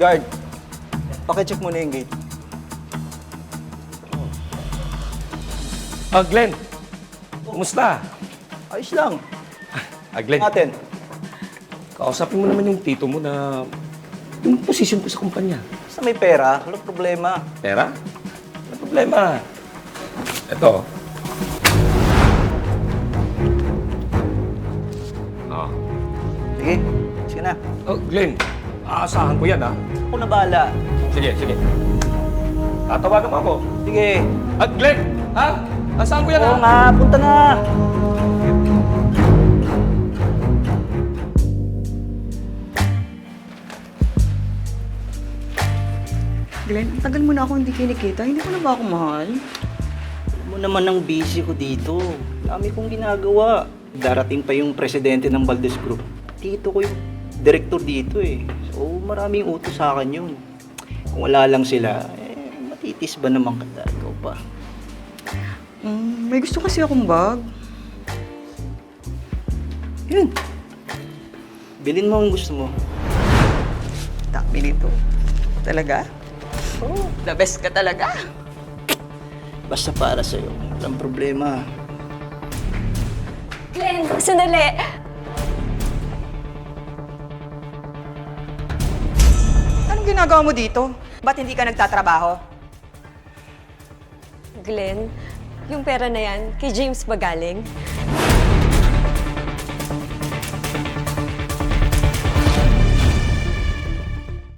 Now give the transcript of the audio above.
Guard, pakicheck muna yung gate. Glenn. Kumusta? Ayos lang. Glenn. Natin. Kausapin mo naman yung tito mo na yung posisyon ko sa kumpanya. Basta may pera, walang problema. Pera? Wala problema. Ito. Oh. Sige, sige na. Glenn, aasahan ko yan, ha? Ako na bahala. Sige, sige. Tatawagan mo ako. Sige. Glenn, ha? Aasahan ko yan, Oo ha? nga, punta na. Glenn, ang tagal mo na ako hindi kinikita. Hindi ko na ba ako mahal? Alam mo naman ang busy ko dito. Dami kong ginagawa. Darating pa yung presidente ng Valdez Group. Tito ko yung director dito eh. So maraming utos sa akin yun. Kung wala lang sila, matitis ba naman kita? Ikaw pa. May gusto kasi akong bag. Yun. Bilin mo ang gusto mo. Dami nito. Talaga? Oh, The best ka talaga. basta para sa'yo. Walang problema. Glenn, sandali. Anong ginagawa mo dito? Ba't hindi ka nagtatrabaho? Glenn, yung pera na yan, kay James ba galing?